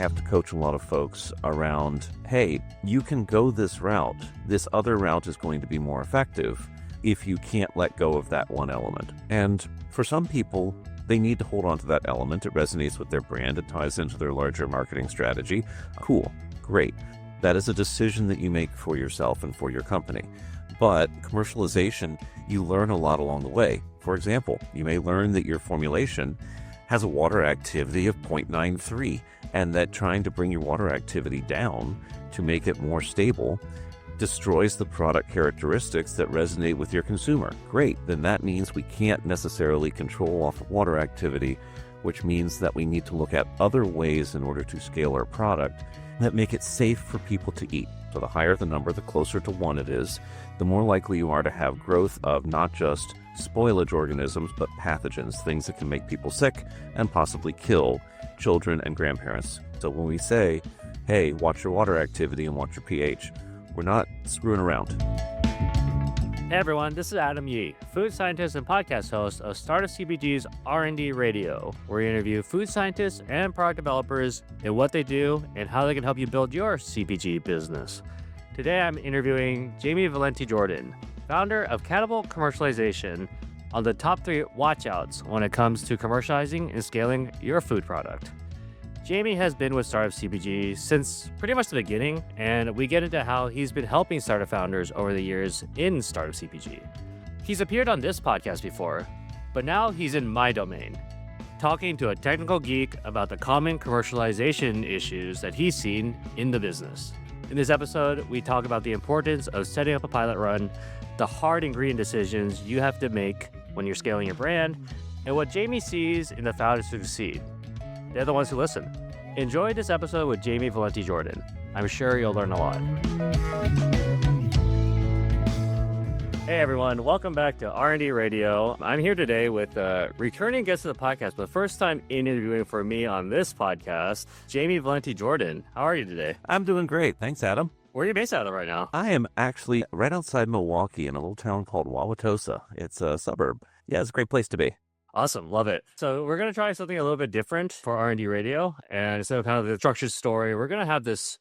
have to coach a lot of folks around, hey, you can go this route. This other route is going to be more effective if you can't let go of that one element. And for some people, they need to hold on to that element. It resonates with their brand. It ties into their larger marketing strategy. Cool. Great. That is a decision that you make for yourself and for your company. But commercialization, you learn a lot along the way. For example, you may learn that your formulation has a water activity of 0.93, and that trying to bring your water activity down to make it more stable destroys the product characteristics that resonate with your consumer. Great, then that means we can't necessarily control off of water activity, which means that we need to look at other ways in order to scale our product that make it safe for people to eat. So the higher the number, the closer to 1 it is, the more likely you are to have growth of not just spoilage organisms, but pathogens, things that can make people sick and possibly kill children and grandparents. So when we say, hey, watch your water activity and watch your pH, we're not screwing around. Hey everyone, this is Adam Yee, food scientist and podcast host of Startup CPG's R&D Radio, where we interview food scientists and product developers and what they do and how they can help you build your CPG business. Today I'm interviewing Jamie Valenti-Jordan, founder of Catapult Commercialization, on the top 3 watchouts when it comes to commercializing and scaling your food product. Jamie has been with Startup CPG since pretty much the beginning, and we get into how he's been helping startup founders over the years in Startup CPG. He's appeared on this podcast before, but now he's in my domain, talking to a technical geek about the common commercialization issues that he's seen in the business. In this episode, we talk about the importance of setting up a pilot run, the hard ingredient decisions you have to make when you're scaling your brand, and what Jamie sees in the founders who succeed. They're the ones who listen. Enjoy this episode with Jamie Valenti-Jordan. I'm sure you'll learn a lot. Hey everyone, welcome back to R&D Radio. I'm here today with a returning guest of the podcast, but first time interviewing for me on this podcast, Jamie Valenti-Jordan. How are you today? I'm doing great. Thanks, Adam. Where are you based out of right now? I am actually right outside Milwaukee in a little town called Wauwatosa. It's a suburb. Yeah, it's a great place to be. Awesome. Love it. So we're going to try something a little bit different for R&D Radio. And instead of kind of the structured story, we're going to have this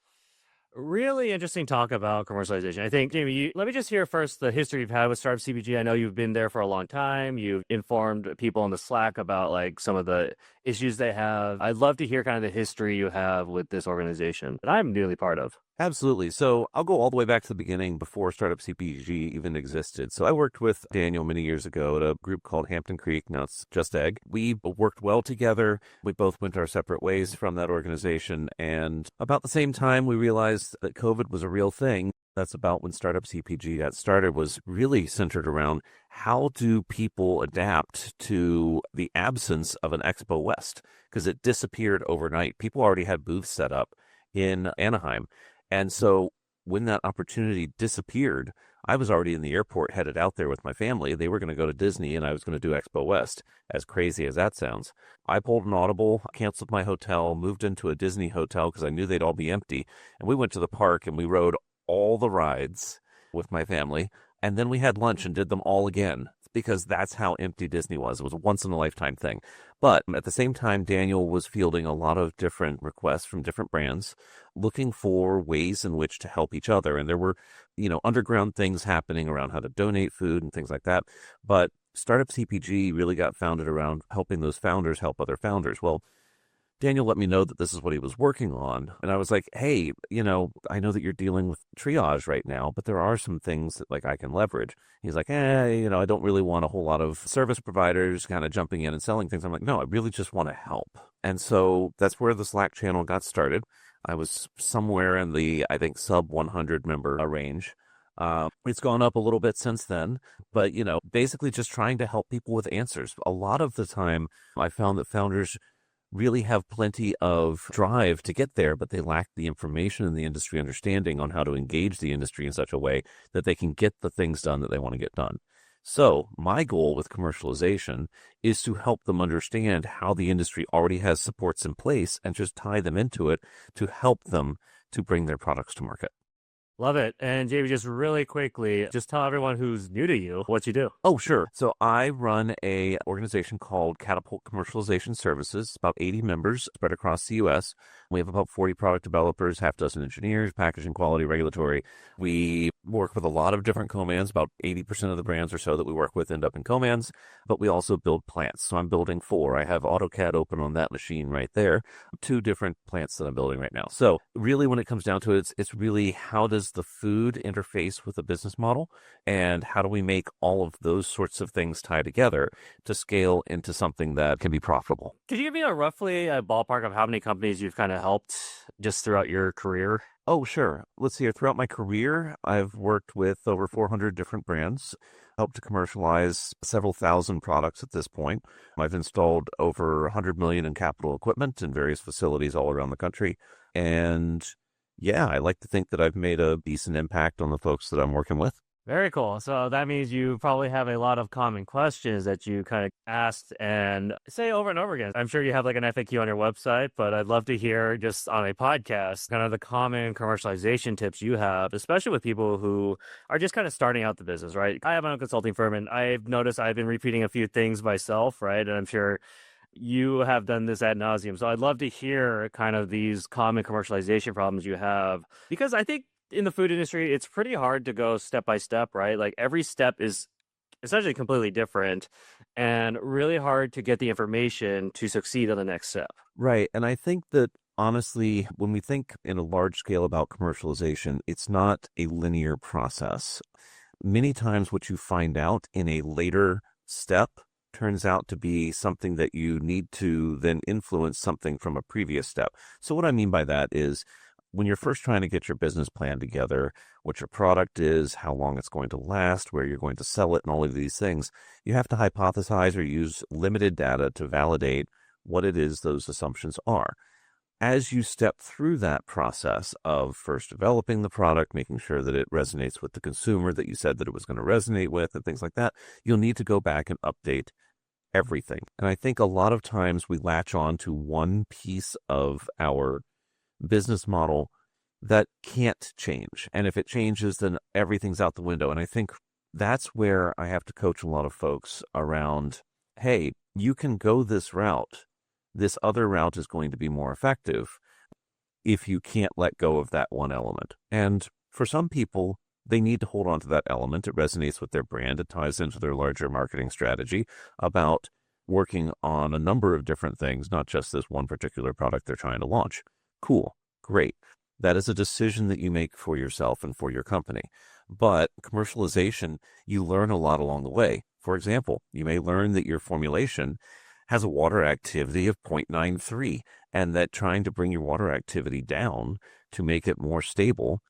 really interesting talk about commercialization. I think, Jamie, let me just hear first the history you've had with Startup CPG. I know you've been there for a long time. You've informed people on the Slack about like some of the issues they have. I'd love to hear kind of the history you have with this organization that I'm newly part of. Absolutely. So I'll go all the way back to the beginning before Startup CPG even existed. So I worked with Daniel many years ago at a group called Hampton Creek. Now it's Just Egg. We worked well together. We both went our separate ways from that organization. And about the same time, we realized that COVID was a real thing. That's about when Startup CPG got started, was really centered around how do people adapt to the absence of an Expo West? Because it disappeared overnight. People already had booths set up in Anaheim. And so when that opportunity disappeared, I was already in the airport headed out there with my family. They were going to go to Disney and I was going to do Expo West, as crazy as that sounds. I pulled an audible, canceled my hotel, moved into a Disney hotel because I knew they'd all be empty. And we went to the park and we rode all the rides with my family. And then we had lunch and did them all again because that's how empty Disney was. It was a once-in-a-lifetime thing. But at the same time, Daniel was fielding a lot of different requests from different brands, looking for ways in which to help each other. And there were, underground things happening around how to donate food and things like that. But Startup CPG really got founded around helping those founders help other founders. Well, Daniel let me know that this is what he was working on. And I was like, hey, I know that you're dealing with triage right now, but there are some things that I can leverage. He's like, I don't really want a whole lot of service providers kind of jumping in and selling things. I'm like, no, I really just want to help. And so that's where the Slack channel got started. I was somewhere in the, I think, sub 100 member range. It's gone up a little bit since then, but, basically just trying to help people with answers. A lot of the time I found that founders really have plenty of drive to get there, but they lack the information and the industry understanding on how to engage the industry in such a way that they can get the things done that they want to get done. So my goal with commercialization is to help them understand how the industry already has supports in place and just tie them into it to help them to bring their products to market. Love it. And Jamie, just really quickly, just tell everyone who's new to you what you do. Oh, sure. So I run a organization called Catapult Commercialization Services, about 80 members spread across the U.S. We have about 40 product developers, half dozen engineers, packaging, quality, regulatory. We work with a lot of different co-mans. About 80% of the brands or so that we work with end up in co-mans, but we also build plants. So I'm building 4. I have AutoCAD open on that machine right there. 2 different plants that I'm building right now. So really when it comes down to it, it's really how does the food interface with the business model, and how do we make all of those sorts of things tie together to scale into something that can be profitable. Could you give me roughly a ballpark of how many companies you've kind of helped just throughout your career? Oh, sure. Let's see here. Throughout my career, I've worked with over 400 different brands, helped to commercialize several thousand products at this point. I've installed over 100 million in capital equipment in various facilities all around the country. And yeah, I like to think that I've made a decent impact on the folks that I'm working with. Very cool. So that means you probably have a lot of common questions that you kind of asked and say over and over again. I'm sure you have like an FAQ on your website, but I'd love to hear just on a podcast kind of the common commercialization tips you have, especially with people who are just kind of starting out the business, right? I have my own consulting firm and I've noticed I've been repeating a few things myself, right? And I'm sure you have done this ad nauseum. So I'd love to hear kind of these common commercialization problems you have, because I think in the food industry, it's pretty hard to go step by step, right? Like every step is essentially completely different and really hard to get the information to succeed on the next step. Right. And I think that honestly, when we think in a large scale about commercialization, it's not a linear process. Many times what you find out in a later step turns out to be something that you need to then influence something from a previous step. So what I mean by that is when you're first trying to get your business plan together, what your product is, how long it's going to last, where you're going to sell it, and all of these things, you have to hypothesize or use limited data to validate what it is those assumptions are. As you step through that process of first developing the product, making sure that it resonates with the consumer that you said that it was going to resonate with and things like that, you'll need to go back and update everything. And I think a lot of times we latch on to one piece of our business model that can't change. And if it changes, then everything's out the window. And I think that's where I have to coach a lot of folks around, hey, you can go this route. This other route is going to be more effective if you can't let go of that one element. And for some people, they need to hold on to that element. It resonates with their brand. It ties into their larger marketing strategy about working on a number of different things, not just this one particular product they're trying to launch. Cool. Great. That is a decision that you make for yourself and for your company. But commercialization, you learn a lot along the way. For example, you may learn that your formulation has a water activity of 0.93, and that trying to bring your water activity down to make it more stable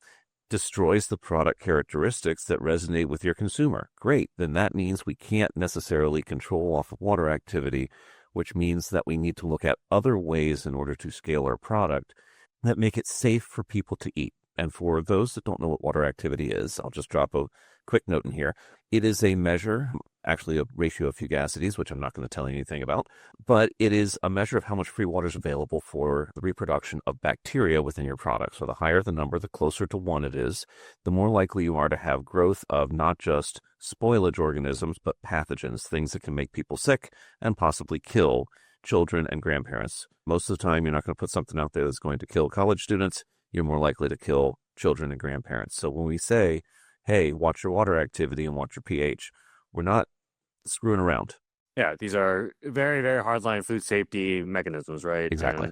destroys the product characteristics that resonate with your consumer. Great. Then that means we can't necessarily control off of water activity, which means that we need to look at other ways in order to scale our product that make it safe for people to eat. And for those that don't know what water activity is, I'll just drop a quick note in here. It is a measure, actually a ratio of fugacities, which I'm not going to tell you anything about, but it is a measure of how much free water is available for the reproduction of bacteria within your product. So the higher the number, the closer to 1 it is, the more likely you are to have growth of not just spoilage organisms, but pathogens, things that can make people sick and possibly kill children and grandparents. Most of the time, you're not going to put something out there that's going to kill college students. You're more likely to kill children and grandparents. So when we say, hey, watch your water activity and watch your pH, we're not screwing around. Yeah, these are very, very hardline food safety mechanisms, right? Exactly.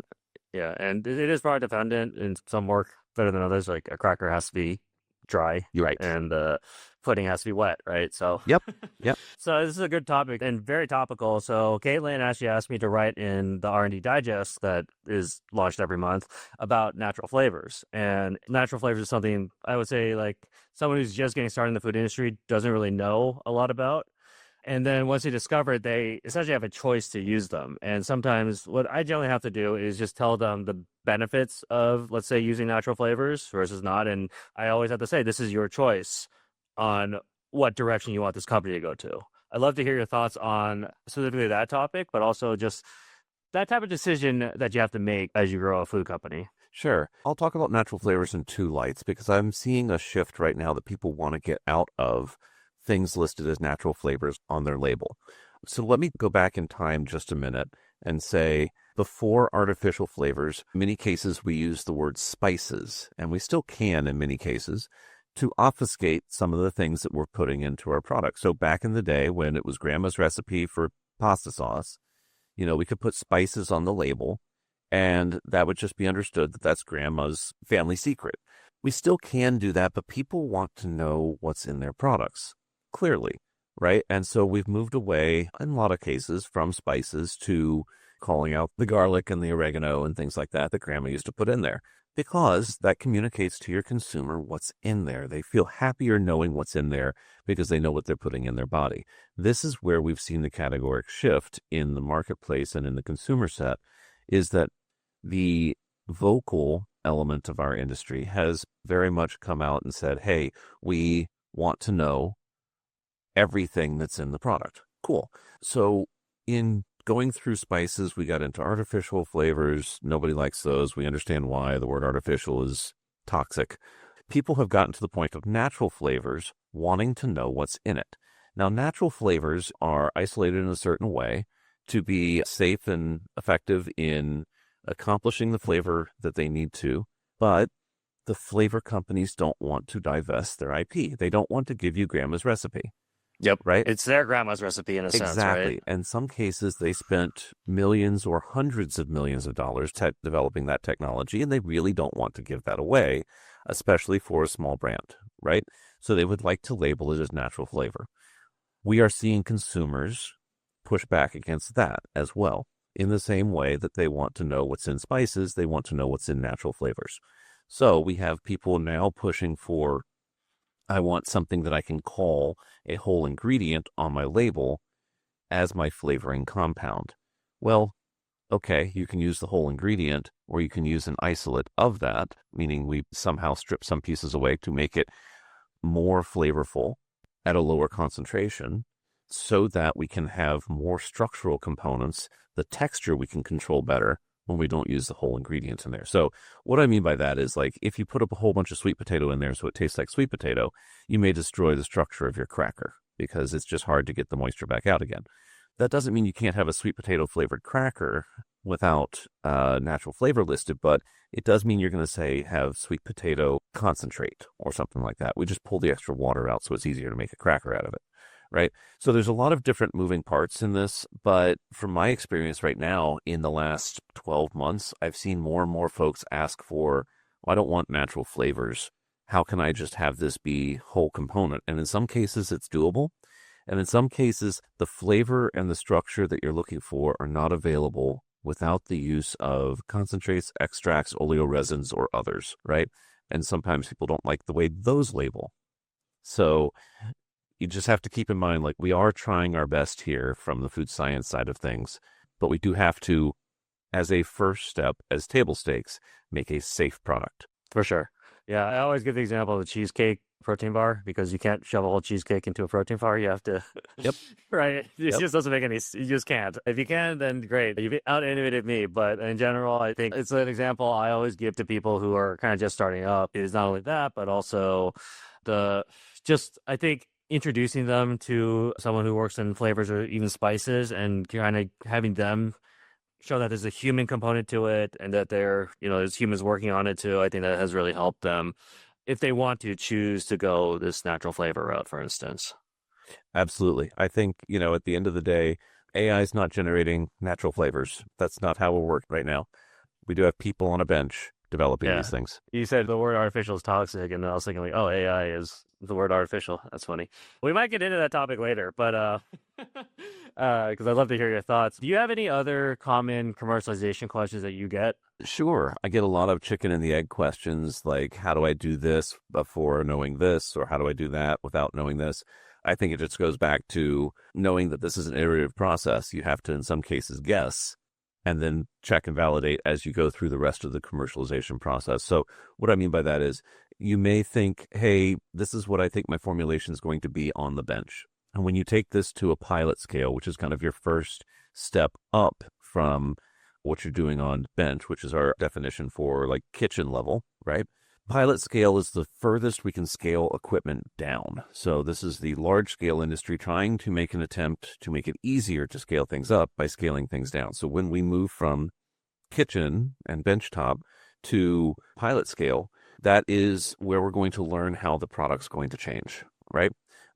And it is product dependent, and some work better than others. Like a cracker has to be dry, You're right. and pudding has to be wet, right? So Yep. So this is a good topic and very topical. So Caitlin actually asked me to write in the R&D Digest that is launched every month about natural flavors. And natural flavors is something I would say like someone who's just getting started in the food industry doesn't really know a lot about. And then once they discover it, they essentially have a choice to use them. And sometimes what I generally have to do is just tell them the benefits of, let's say, using natural flavors versus not. And I always have to say, this is your choice on what direction you want this company to go to. I'd love to hear your thoughts on specifically that topic, but also just that type of decision that you have to make as you grow a food company. Sure. I'll talk about natural flavors in two lights because I'm seeing a shift right now that people want to get out of things listed as natural flavors on their label. So let me go back in time just a minute and say before artificial flavors, in many cases we use the word spices, and we still can in many cases, to obfuscate some of the things that we're putting into our product. So back in the day when it was grandma's recipe for pasta sauce, we could put spices on the label and that would just be understood that that's grandma's family secret. We still can do that, but people want to know what's in their products, clearly, right? And so we've moved away, in a lot of cases, from spices to calling out the garlic and the oregano and things like that grandma used to put in there, because that communicates to your consumer what's in there. They feel happier knowing what's in there because they know what they're putting in their body. This is where we've seen the categoric shift in the marketplace and in the consumer set, is that the vocal element of our industry has very much come out and said, hey, we want to know everything that's in the product. Cool. So in going through spices, we got into artificial flavors. Nobody likes those. We understand why. The word artificial is toxic. People have gotten to the point of natural flavors wanting to know what's in it. Now, natural flavors are isolated in a certain way to be safe and effective in accomplishing the flavor that they need to, but the flavor companies don't want to divest their IP. They don't want to give you grandma's recipe. Yep. Right? It's their grandma's recipe in a sense, Exactly. right? In some cases, they spent millions or hundreds of millions of dollars developing that technology, and they really don't want to give that away, especially for a small brand, right? So they would like to label it as natural flavor. We are seeing consumers push back against that as well. In the same way that they want to know what's in spices, they want to know what's in natural flavors. So we have people now pushing for, I want something that I can call a whole ingredient on my label as my flavoring compound. Well, okay, you can use the whole ingredient, or you can use an isolate of that, meaning we somehow strip some pieces away to make it more flavorful at a lower concentration so that we can have more structural components. The texture we can control better when we don't use the whole ingredients in there. So what I mean by that is, like, if you put up a whole bunch of sweet potato in there so it tastes like sweet potato, you may destroy the structure of your cracker because it's just hard to get the moisture back out again. That doesn't mean you can't have a sweet potato flavored cracker without natural flavor listed, but it does mean you're going to say have sweet potato concentrate or something like that. We just pull the extra water out so it's easier to make a cracker out of it. Right. So there's a lot of different moving parts in this, but from my experience right now, in the last 12 months, I've seen more and more folks ask for, well, I don't want natural flavors. How can I just have this be whole component? And in some cases, it's doable. And in some cases, the flavor and the structure that you're looking for are not available without the use of concentrates, extracts, oleoresins, or others. Right. And sometimes people don't like the way those label. So you just have to keep in mind, like, we are trying our best here from the food science side of things, but we do have to, as a first step, as table stakes, make a safe product. For sure. Yeah, I always give the example of the cheesecake protein bar, because you can't shove a whole cheesecake into a protein bar. You have to. Yep. Right. It just doesn't make any. You just can't. If you can, then great. You've out innovated me. But in general, I think it's an example I always give to people who are kind of just starting up. Is not only that, but also I think introducing them to someone who works in flavors or even spices, and kind of having them show that there's a human component to it and that there's humans working on it too. I think that has really helped them if they want to choose to go this natural flavor route, for instance. Absolutely. I think, at the end of the day, AI is not generating natural flavors. That's not how it works right now. We do have people on a bench developing these things. You said the word artificial is toxic, and I was thinking, like, oh, AI is the word artificial. That's funny. We might get into that topic later, but because I'd love to hear your thoughts. Do you have any other common commercialization questions that you get? Sure. I get a lot of chicken and the egg questions, like, how do I do this before knowing this, or how do I do that without knowing this? I think it just goes back to knowing that this is an iterative process. You have to, in some cases, guess and then check and validate as you go through the rest of the commercialization process. So what I mean by that is, you may think, hey, this is what I think my formulation is going to be on the bench. And when you take this to a pilot scale, which is kind of your first step up from what you're doing on bench, which is our definition for like kitchen level, right? Pilot scale is the furthest we can scale equipment down. So this is the large scale industry trying to make an attempt to make it easier to scale things up by scaling things down. So when we move from kitchen and benchtop to pilot scale, that is where we're going to learn how the product's going to change, right?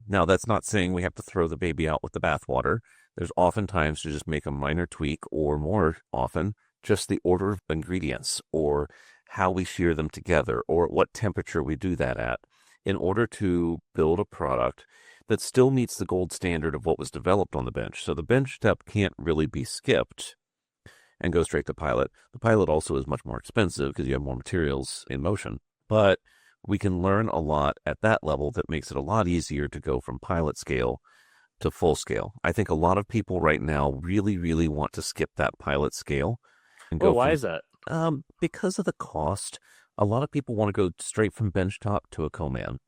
Now, that's not saying we have to throw the baby out with the bathwater. There's oftentimes to just make a minor tweak, or more often, just the order of ingredients or how we shear them together or at what temperature we do that at in order to build a product that still meets the gold standard of what was developed on the bench. So the bench step can't really be skipped and go straight to pilot. The pilot also is much more expensive because you have more materials in motion. But we can learn a lot at that level that makes it a lot easier to go from pilot scale to full scale. I think a lot of people right now really, really want to skip that pilot scale and go. Well, why is that? Because of the cost. A lot of people want to go straight from benchtop to a co-man,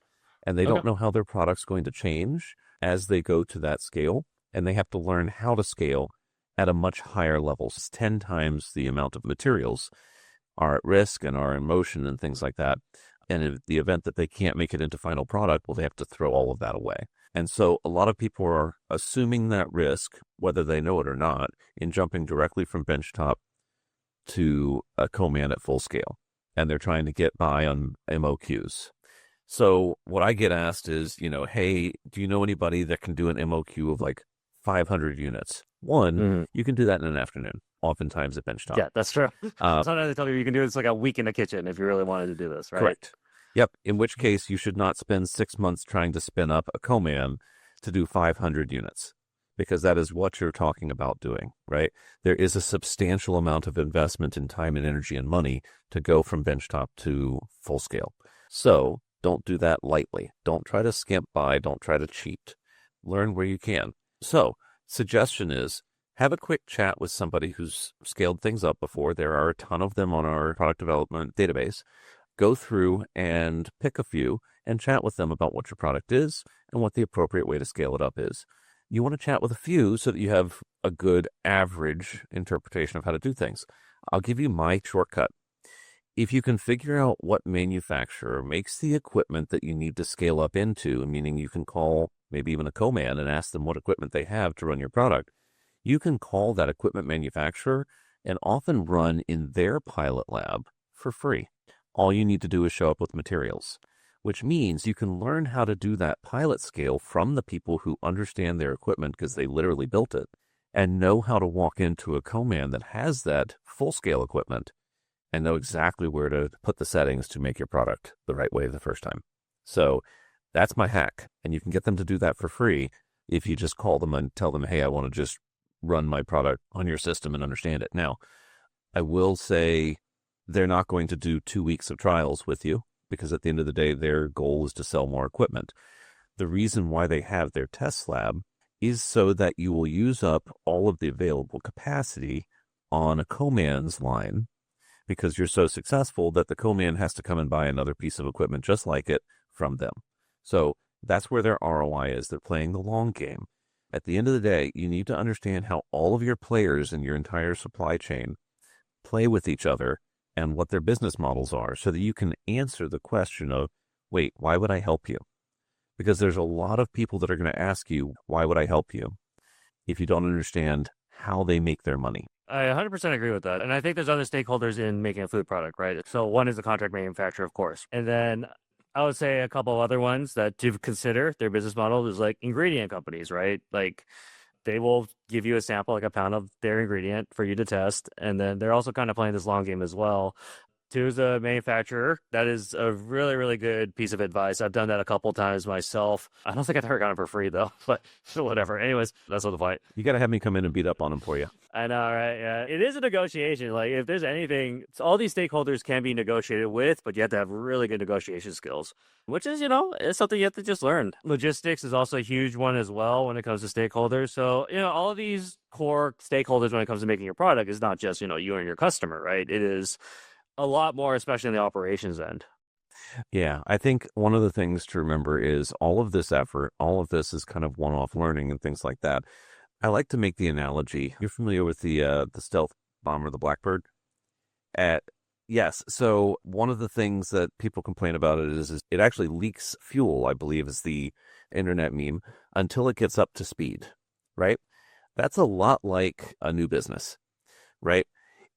and they don't know how their product's going to change as they go to that scale, and they have to learn how to scale at a much higher level. 10 times the amount of materials are at risk and are in motion and things like that. And in the event that they can't make it into final product, well, they have to throw all of that away. And so a lot of people are assuming that risk, whether they know it or not, in jumping directly from benchtop to a co-man at full scale. And they're trying to get by on MOQs. So what I get asked is, hey, do you know anybody that can do an MOQ of like 500 units? One, you can do that in an afternoon, oftentimes at benchtop. Yeah, that's true. Sometimes they tell you can do this like a week in the kitchen if you really wanted to do this, right? Correct. Yep. In which case, you should not spend 6 months trying to spin up a co-man to do 500 units, because that is what you're talking about doing, right? There is a substantial amount of investment in time and energy and money to go from benchtop to full scale. So don't do that lightly. Don't try to skimp by. Don't try to cheat. Learn where you can. So suggestion is, have a quick chat with somebody who's scaled things up before. There are a ton of them on our product development database. Go through and pick a few and chat with them about what your product is and what the appropriate way to scale it up is. You want to chat with a few so that you have a good average interpretation of how to do things. I'll give you my shortcut. If you can figure out what manufacturer makes the equipment that you need to scale up into, meaning you can call maybe even a co-man and ask them what equipment they have to run your product, you can call that equipment manufacturer and often run in their pilot lab for free. All you need to do is show up with materials, which means you can learn how to do that pilot scale from the people who understand their equipment because they literally built it and know how to walk into a co-man that has that full-scale equipment and know exactly where to put the settings to make your product the right way the first time. So that's my hack, and you can get them to do that for free if you just call them and tell them, hey, I want to just run my product on your system and understand it. Now, I will say they're not going to do 2 weeks of trials with you because at the end of the day, their goal is to sell more equipment. The reason why they have their test lab is so that you will use up all of the available capacity on a co-man's line because you're so successful that the co-man has to come and buy another piece of equipment just like it from them. So that's where their ROI is. They're playing the long game. At the end of the day, you need to understand how all of your players in your entire supply chain play with each other and what their business models are so that you can answer the question of, wait, why would I help you? Because there's a lot of people that are going to ask you, why would I help you? If you don't understand how they make their money. I 100% agree with that. And I think there's other stakeholders in making a food product, right? So one is the contract manufacturer, of course. And then I would say a couple of other ones that to consider their business model is like ingredient companies, right? Like they will give you a sample, like a pound of their ingredient for you to test. And then they're also kind of playing this long game as well. Two is a manufacturer. That is a really, really good piece of advice. I've done that a couple times myself. I don't think I've ever gotten it for free though, but whatever. Anyways, that's not the point. You got to have me come in and beat up on them for you. I know, right? Yeah. It is a negotiation. Like if there's anything, all these stakeholders can be negotiated with, but you have to have really good negotiation skills, which is, it's something you have to just learn. Logistics is also a huge one as well when it comes to stakeholders. So, all of these core stakeholders when it comes to making your product is not just, you and your customer, right? It is a lot more, especially in the operations end. Yeah, I think one of the things to remember is all of this effort, all of this is kind of one-off learning and things like that. I like to make the analogy. You're familiar with the stealth bomber the blackbird. Yes. So one of the things that people complain about is it actually leaks fuel, I believe is the internet meme, until it gets up to speed, right? That's a lot like a new business, right?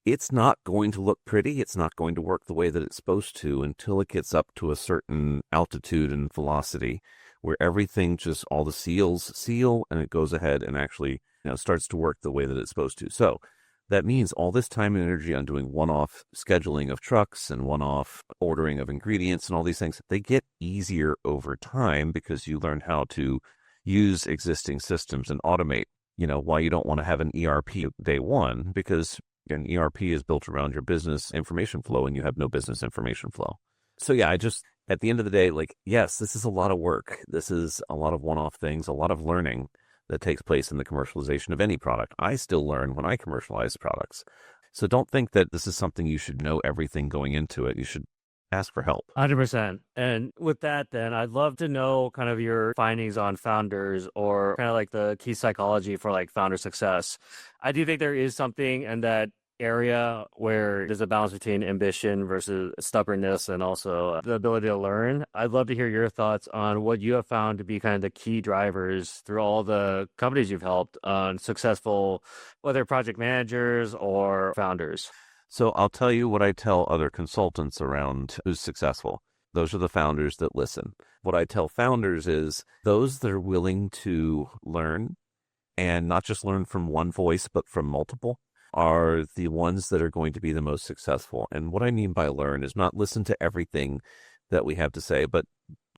It's not going to look pretty. It's not going to work the way that it's supposed to until it gets up to a certain altitude and velocity where everything just, all the seals seal and it goes ahead and actually, starts to work the way that it's supposed to. So that means all this time and energy on doing one-off scheduling of trucks and one-off ordering of ingredients and all these things, they get easier over time because you learn how to use existing systems and automate, why you don't want to have an ERP day one, because an ERP is built around your business information flow and you have no business information flow. So yeah, at the end of the day, yes, this is a lot of work. This is a lot of one-off things, a lot of learning that takes place in the commercialization of any product. I still learn when I commercialize products. So don't think that this is something you should know everything going into it. You should ask for help. 100%. And with that, then I'd love to know kind of your findings on founders or kind of like the key psychology for like founder success. I do think there is something in that area where there's a balance between ambition versus stubbornness and also the ability to learn. I'd love to hear your thoughts on what you have found to be kind of the key drivers through all the companies you've helped on successful, whether project managers or founders. So I'll tell you what I tell other consultants around who's successful. Those are the founders that listen. What I tell founders is those that are willing to learn, and not just learn from one voice, but from multiple, are the ones that are going to be the most successful. And what I mean by learn is not listen to everything that we have to say, but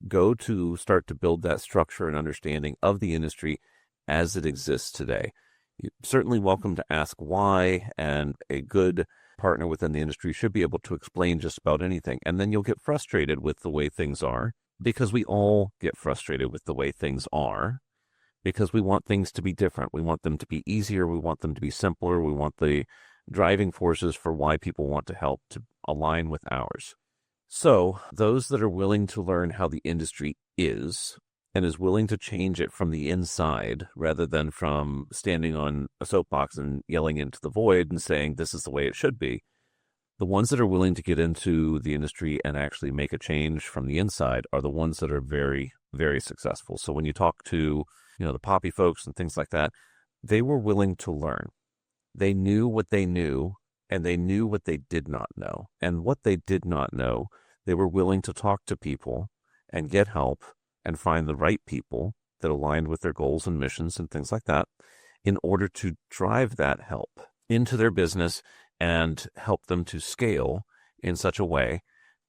go to start to build that structure and understanding of the industry as it exists today. You're certainly welcome to ask why, and a good partner within the industry should be able to explain just about anything. And then you'll get frustrated with the way things are, because we all get frustrated with the way things are, because we want things to be different. We want them to be easier. We want them to be simpler. We want the driving forces for why people want to help to align with ours. So those that are willing to learn how the industry is and is willing to change it from the inside rather than from standing on a soapbox and yelling into the void and saying this is the way it should be, the ones that are willing to get into the industry and actually make a change from the inside are the ones that are very, very successful. So when you talk to the Poppy folks and things like that, they were willing to learn. They knew what they knew, and they knew what they did not know. And what they did not know, they were willing to talk to people and get help and find the right people that aligned with their goals and missions and things like that in order to drive that help into their business and help them to scale in such a way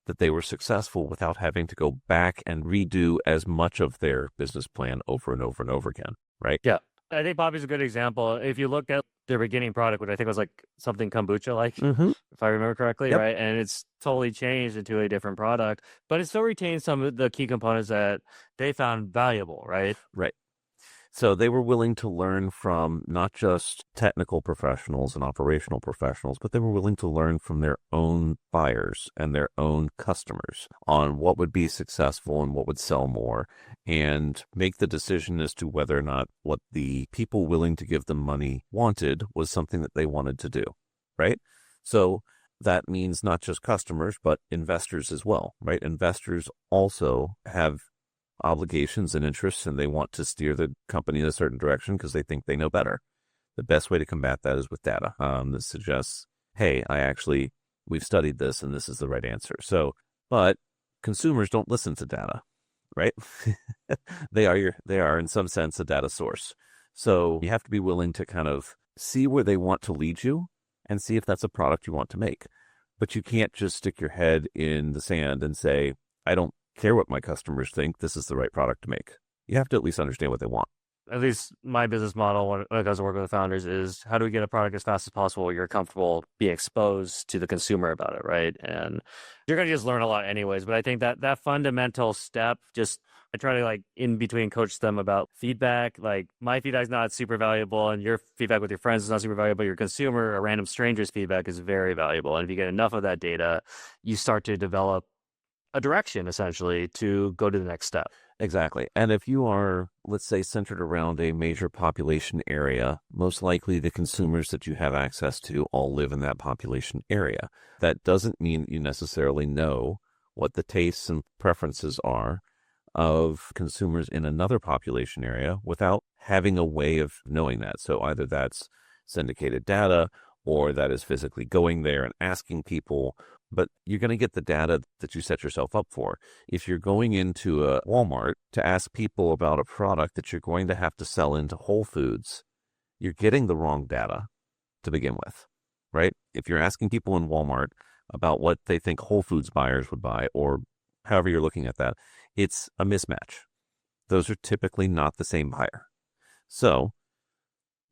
that they were successful without having to go back and redo as much of their business plan over and over and over again, right? Yeah. I think Poppy's a good example. If you look at their beginning product, which I think was like something kombucha-like, if I remember correctly, Yep. right? And it's totally changed into a different product, but it still retains some of the key components that they found valuable, right? Right. So they were willing to learn from not just technical professionals and operational professionals, but they were willing to learn from their own buyers and their own customers on what would be successful and what would sell more, and make the decision as to whether or not what the people willing to give them money wanted was something that they wanted to do, right? So that means not just customers, but investors as well, right? Investors also have obligations and interests, and they want to steer the company in a certain direction because they think they know better. The best way to combat that is with data that suggests, hey, we've studied this and this is the right answer. So, but consumers don't listen to data, right? They are in some sense a data source. So you have to be willing to kind of see where they want to lead you and see if that's a product you want to make. But you can't just stick your head in the sand and say, I don't care what my customers think, this is the right product to make. You have to at least understand what they want. At least my business model when it comes to working with founders is how do we get a product as fast as possible where you're comfortable being exposed to the consumer about it, right? And you're going to just learn a lot anyways. But I think that fundamental step, just I try to like in between coach them about feedback. Like my feedback is not super valuable and your feedback with your friends is not super valuable. Your consumer or random stranger's feedback is very valuable. And if you get enough of that data, you start to develop a direction essentially to go to the next step. Exactly. And if you are, let's say, centered around a major population area, most likely the consumers that you have access to all live in that population area. That doesn't mean that you necessarily know what the tastes and preferences are of consumers in another population area without having a way of knowing that. So either that's syndicated data or that is physically going there and asking people, but you're going to get the data that you set yourself up for. If you're going into a Walmart to ask people about a product that you're going to have to sell into Whole Foods, you're getting the wrong data to begin with, right? If you're asking people in Walmart about what they think Whole Foods buyers would buy, or however you're looking at that, it's a mismatch. Those are typically not the same buyer. So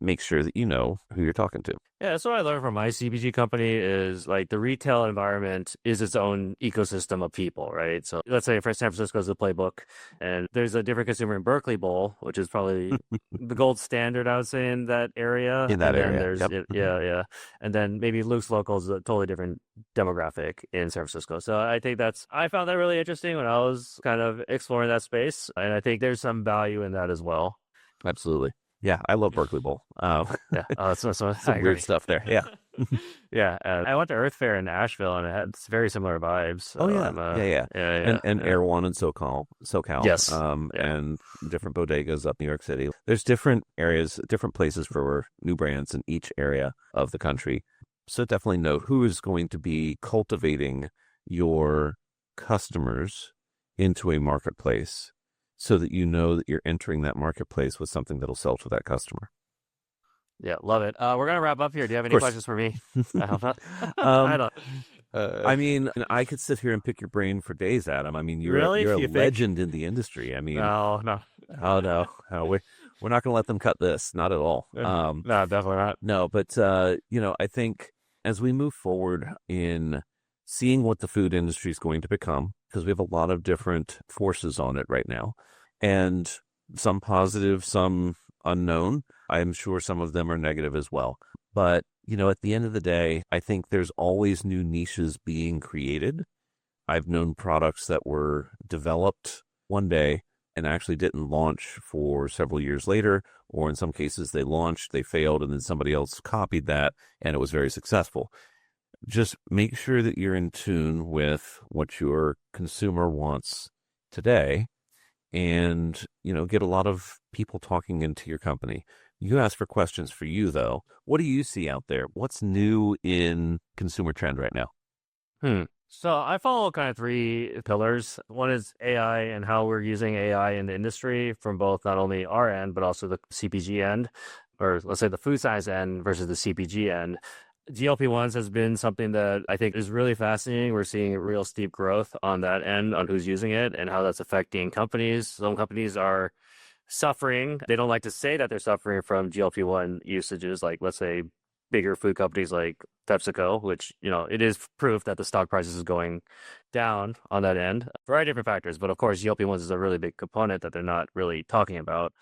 make sure that you know who you're talking to. Yeah, that's what I learned from my CPG company is like the retail environment is its own ecosystem of people, right? So let's say for San Francisco is the playbook, and there's a different consumer in Berkeley Bowl, which is probably the gold standard, I would say, in that area. In that and then area, there's yep. yeah. And then maybe Luke's Local is a totally different demographic in San Francisco. So I think I found that really interesting when I was kind of exploring that space. And I think there's some value in that as well. Absolutely. Yeah, I love Berkeley Bowl. Yeah, that's some weird stuff there. Yeah. Yeah, I went to Earth Fair in Asheville, and it had very similar vibes. So Oh yeah, yeah. And Air One and SoCal. Yes. And different bodegas up New York City. There's different areas, different places for new brands in each area of the country. So definitely know who is going to be cultivating your customers into a marketplace so that you know that you're entering that marketplace with something that'll sell to that customer. Yeah, love it. We're going to wrap up here. Do you have any questions for me? I hope not. I don't. I mean, I could sit here and pick your brain for days, Adam. I mean, you're a legend in the industry. I mean, no. Oh, no. We're not going to let them cut this. Not at all. No, definitely not. No, but, I think as we move forward in seeing what the food industry is going to become, because we have a lot of different forces on it right now, and some positive, some unknown. I'm sure some of them are negative as well. But, at the end of the day, I think there's always new niches being created. I've known products that were developed one day and actually didn't launch for several years later, or in some cases they launched, they failed, and then somebody else copied that, and it was very successful. Just make sure that you're in tune with what your consumer wants today and, get a lot of people talking into your company. You ask for questions for you, though. What do you see out there? What's new in consumer trend right now? So I follow kind of three pillars. One is AI and how we're using AI in the industry from both not only our end, but also the CPG end, or let's say the food science end versus the CPG end. GLP-1s has been something that I think is really fascinating. We're seeing real steep growth on that end, on who's using it and how that's affecting companies. Some companies are suffering. They don't like to say that they're suffering from GLP-1 usages, like let's say bigger food companies like PepsiCo, which, it is proof that the stock prices is going down on that end. Variety of different factors, but of course, GLP-1s is a really big component that they're not really talking about.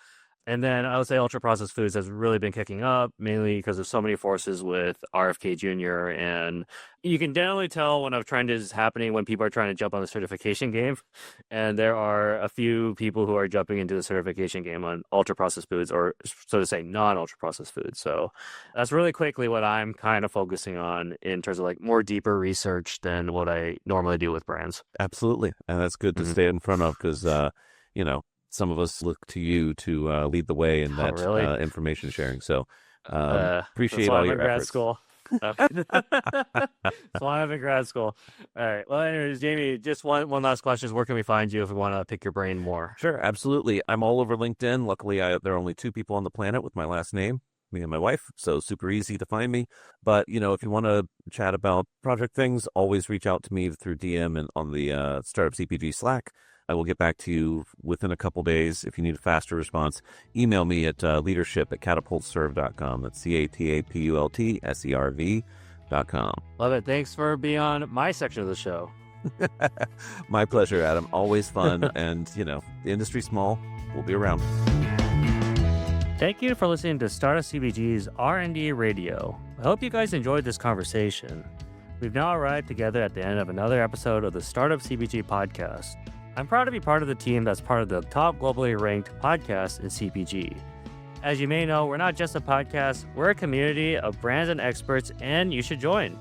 And then I would say ultra-processed foods has really been kicking up, mainly because of so many forces with RFK Jr. And you can definitely tell when a trend is happening when people are trying to jump on the certification game. And there are a few people who are jumping into the certification game on ultra-processed foods, or so to say, non-ultra-processed foods. So that's really quickly what I'm kind of focusing on in terms of like more deeper research than what I normally do with brands. Absolutely. And that's good to stay in front of because, some of us look to you to lead the way in that information sharing. So appreciate all your efforts. School. That's why I'm in grad school. All right. Well, anyways, Jamie, just one last question is where can we find you if we want to pick your brain more? Sure, absolutely. I'm all over LinkedIn. Luckily, there are only 2 people on the planet with my last name, me and my wife, so super easy to find me. But, if you want to chat about project things, always reach out to me through DM and on the Startup CPG Slack. I will get back to you within a couple days. If you need a faster response, email me at leadership@catapultserve.com. That's CATAPULTSERV.com. Love it. Thanks for being on my section of the show. My pleasure, Adam. Always fun. And, the industry's small. We'll be around. Thank you for listening to Startup CPG's R&D Radio. I hope you guys enjoyed this conversation. We've now arrived together at the end of another episode of the Startup CPG podcast. I'm proud to be part of the team that's part of the top globally ranked podcasts in CPG. As you may know, we're not just a podcast, we're a community of brands and experts, and you should join.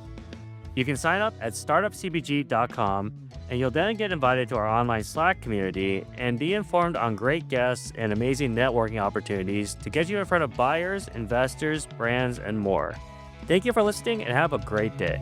You can sign up at startupcpg.com, and you'll then get invited to our online Slack community and be informed on great guests and amazing networking opportunities to get you in front of buyers, investors, brands, and more. Thank you for listening and have a great day.